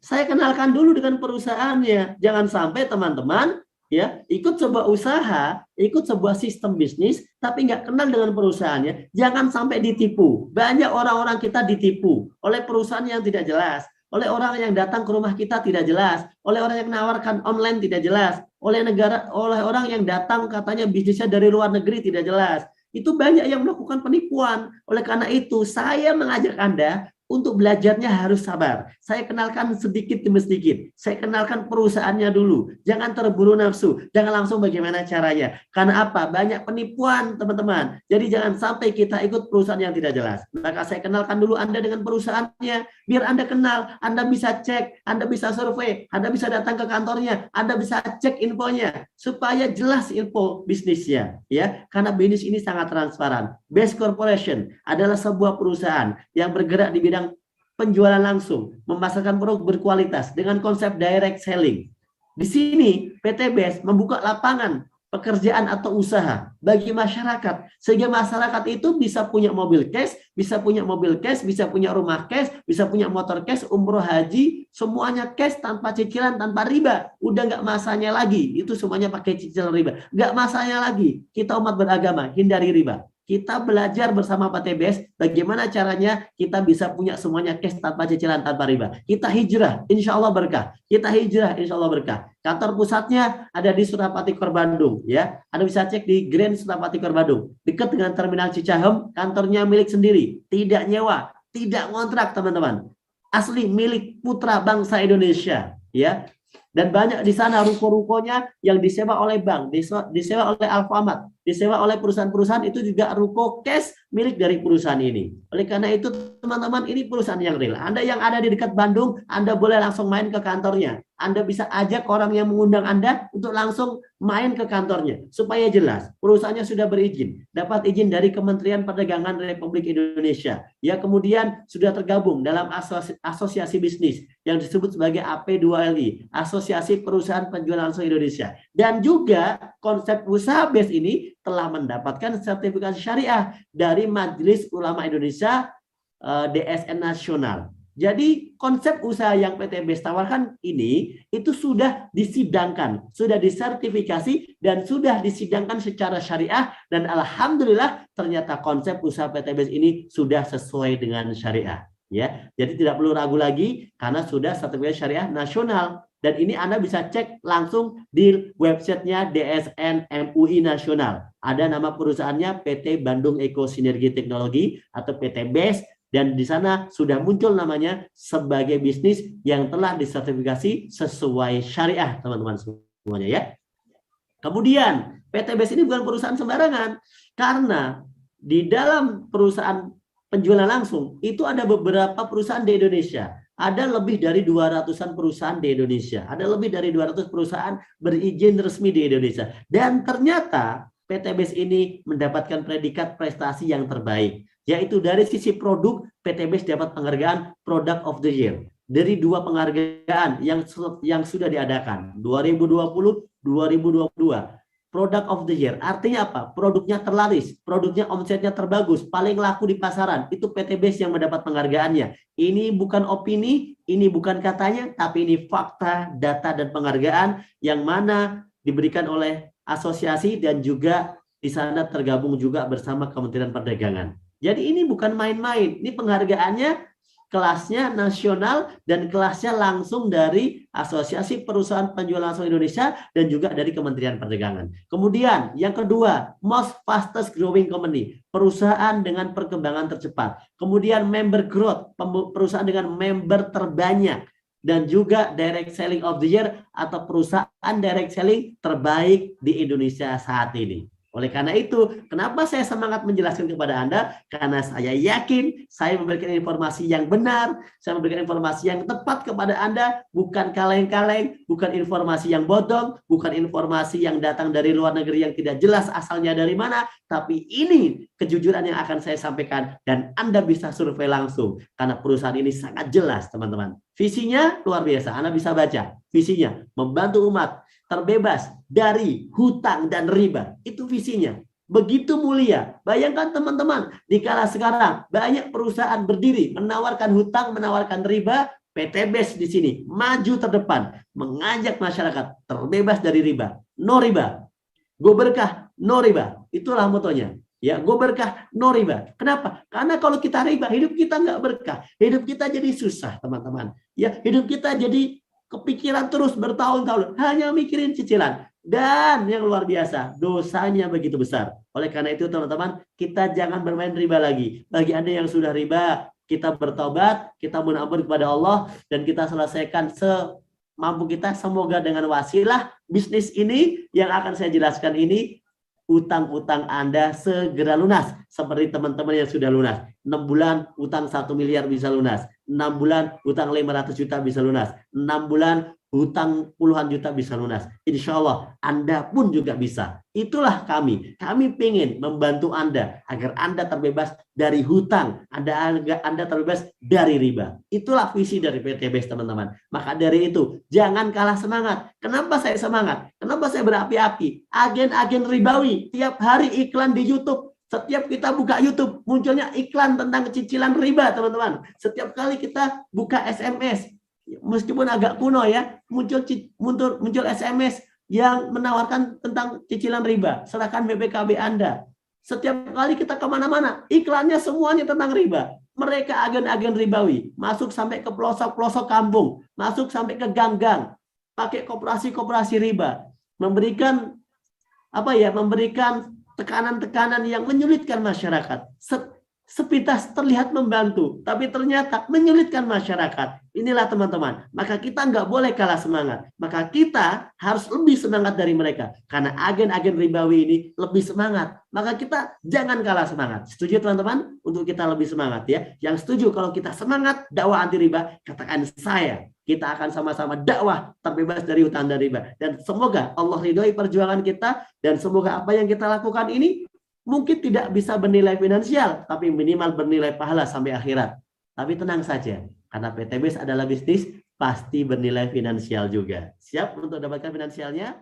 Saya kenalkan dulu dengan perusahaannya. Jangan sampai teman-teman ya ikut sebuah usaha, ikut sebuah sistem bisnis, tapi nggak kenal dengan perusahaannya. Jangan sampai ditipu. Banyak orang-orang kita ditipu oleh perusahaan yang tidak jelas, oleh orang yang datang ke rumah kita tidak jelas, oleh orang yang menawarkan online tidak jelas, oleh orang yang datang katanya bisnisnya dari luar negeri tidak jelas. Itu banyak yang melakukan penipuan. Oleh karena itu, saya mengajak Anda untuk belajarnya harus sabar. Saya kenalkan sedikit demi sedikit. Saya kenalkan perusahaannya dulu. Jangan terburu nafsu. Jangan langsung bagaimana caranya. Karena apa? Banyak penipuan, teman-teman. Jadi jangan sampai kita ikut perusahaan yang tidak jelas. Maka saya kenalkan dulu Anda dengan perusahaannya. Biar Anda kenal. Anda bisa cek. Anda bisa survei. Anda bisa datang ke kantornya. Anda bisa cek infonya. Supaya jelas info bisnisnya. Ya, karena bisnis ini sangat transparan. Best Corporation adalah sebuah perusahaan yang bergerak di bidang penjualan langsung, memasarkan produk berkualitas dengan konsep direct selling. Di sini PT BES membuka lapangan pekerjaan atau usaha bagi masyarakat, sehingga masyarakat itu bisa punya mobil cash, bisa punya mobil cash, bisa punya rumah cash, bisa punya motor cash, umroh haji, semuanya cash tanpa cicilan, tanpa riba. Udah nggak masanya lagi, itu semuanya pakai cicilan riba. Nggak masanya lagi, kita umat beragama, hindari riba. Kita belajar bersama PTBS bagaimana caranya kita bisa punya semuanya cash tanpa cicilan, tanpa riba. Kita hijrah, insya Allah berkah. Kita hijrah, insya Allah berkah. Kantor pusatnya ada di Surapati Kor Bandung, ya. Anda bisa cek di Grand Surapati Kor Bandung, dekat dengan Terminal Cicahem. Kantornya milik sendiri, tidak nyewa, tidak ngontrak, teman-teman. Asli milik putra bangsa Indonesia, ya. Dan banyak di sana ruko-rukonya yang disewa oleh bank, disewa oleh Alfamart, disewa oleh perusahaan-perusahaan, itu juga ruko cash milik dari perusahaan ini. Oleh karena itu teman-teman, ini perusahaan yang real. Anda yang ada di dekat Bandung, Anda boleh langsung main ke kantornya. Anda bisa ajak orang yang mengundang Anda untuk langsung main ke kantornya. Supaya jelas, perusahaannya sudah berizin. Dapat izin dari Kementerian Perdagangan Republik Indonesia. Ya, kemudian sudah tergabung dalam asosiasi bisnis yang disebut sebagai AP2LI, Asosiasi Perusahaan Penjualan Langsung Indonesia. Dan juga konsep usaha BES ini telah mendapatkan sertifikasi syariah dari Majelis Ulama Indonesia, DSN Nasional. Jadi konsep usaha yang PT BES tawarkan ini itu sudah disidangkan, sudah disertifikasi, dan sudah disidangkan secara syariah, dan alhamdulillah ternyata konsep usaha PT BES ini sudah sesuai dengan syariah. Ya, jadi tidak perlu ragu lagi karena sudah sertifikasi syariah nasional. Dan ini Anda bisa cek langsung di websitenya DSN MUI Nasional. Ada nama perusahaannya PT Bandung Eko Sinergi Teknologi atau PT BES. Dan di sana sudah muncul namanya sebagai bisnis yang telah disertifikasi sesuai syariah, teman-teman semuanya, ya. Kemudian PT BES ini bukan perusahaan sembarangan, karena di dalam perusahaan penjualan langsung itu ada beberapa perusahaan di Indonesia. Ada lebih dari 200-an perusahaan di Indonesia. Ada lebih dari 200 perusahaan berizin resmi di Indonesia. Dan ternyata PT BES ini mendapatkan predikat prestasi yang terbaik. Yaitu dari sisi produk, PT BES dapat penghargaan Product of the Year. Dari dua penghargaan yang sudah diadakan, 2020, 2022. Product of the Year, artinya apa? Produknya terlaris, produknya omsetnya terbagus, paling laku di pasaran. Itu PT BES yang mendapat penghargaannya. Ini bukan opini, ini bukan katanya, tapi ini fakta, data, dan penghargaan yang mana diberikan oleh asosiasi dan juga di sana tergabung juga bersama Kementerian Perdagangan. Jadi ini bukan main-main, ini penghargaannya kelasnya nasional dan kelasnya langsung dari Asosiasi Perusahaan Penjualan Langsung Indonesia dan juga dari Kementerian Perdagangan. Kemudian yang kedua, most fastest growing company, perusahaan dengan perkembangan tercepat. Kemudian member growth, perusahaan dengan member terbanyak. Dan juga direct selling of the year atau perusahaan direct selling terbaik di Indonesia saat ini. Oleh karena itu, kenapa saya semangat menjelaskan kepada Anda? Karena saya yakin saya memberikan informasi yang benar, saya memberikan informasi yang tepat kepada Anda, bukan kaleng-kaleng, bukan informasi yang bodong, bukan informasi yang datang dari luar negeri yang tidak jelas asalnya dari mana, tapi ini kejujuran yang akan saya sampaikan dan Anda bisa survei langsung karena perusahaan ini sangat jelas, teman-teman. Visinya luar biasa, Anda bisa baca. Visinya membantu umat terbebas dari hutang dan riba. Itu visinya. Begitu mulia. Bayangkan teman-teman, di kala sekarang banyak perusahaan berdiri menawarkan hutang, menawarkan riba, PTBest di sini maju terdepan, mengajak masyarakat terbebas dari riba, no riba. Go berkah, no riba. Itulah motonya. Ya, go berkah, no riba. Kenapa? Karena kalau kita riba, hidup kita nggak berkah. Hidup kita jadi susah, teman-teman. Ya, hidup kita jadi kepikiran terus bertahun-tahun. Hanya mikirin cicilan. Dan yang luar biasa, dosanya begitu besar. Oleh karena itu, teman-teman, kita jangan bermain riba lagi. Bagi Anda yang sudah riba, kita bertobat, kita mohon ampun kepada Allah, dan kita selesaikan semampu kita. Semoga dengan wasilah bisnis ini yang akan saya jelaskan ini, utang-utang Anda segera lunas. Seperti teman-teman yang sudah lunas. 6 bulan utang 1 miliar bisa lunas. 6 bulan utang 500 juta bisa lunas. 6 bulan hutang puluhan juta bisa lunas. Insya Allah Anda pun juga bisa. Itulah kami. Kami ingin membantu Anda agar Anda terbebas dari hutang. Anda terbebas dari riba. Itulah visi dari PTBest, teman-teman. Maka dari itu, jangan kalah semangat. Kenapa saya semangat? Kenapa saya berapi-api? Agen-agen ribawi. Tiap hari iklan di YouTube. Setiap kita buka YouTube, munculnya iklan tentang cicilan riba, teman-teman. Setiap kali kita buka SMS, meskipun agak kuno ya, muncul SMS yang menawarkan tentang cicilan riba. Serahkan BPKB Anda. Setiap kali kita kemana-mana, iklannya semuanya tentang riba. Mereka agen-agen ribawi, masuk sampai ke pelosok-pelosok kampung, masuk sampai ke gang-gang, pakai koperasi-koperasi riba, memberikan tekanan-tekanan yang menyulitkan masyarakat. Sepintas terlihat membantu, tapi ternyata menyulitkan masyarakat. Inilah teman-teman, maka kita nggak boleh kalah semangat. Maka kita harus lebih semangat dari mereka. Karena agen-agen ribawi ini lebih semangat. Maka kita jangan kalah semangat. Setuju teman-teman? Untuk kita lebih semangat ya. Yang setuju kalau kita semangat dakwah anti riba, katakan saya. Kita akan sama-sama dakwah terbebas dari hutang dan riba. Dan semoga Allah ridhoi perjuangan kita. Dan semoga apa yang kita lakukan ini mungkin tidak bisa bernilai finansial, tapi minimal bernilai pahala sampai akhirat. Tapi tenang saja, karena PTBest adalah bisnis, pasti bernilai finansial juga. Siap untuk dapatkan finansialnya?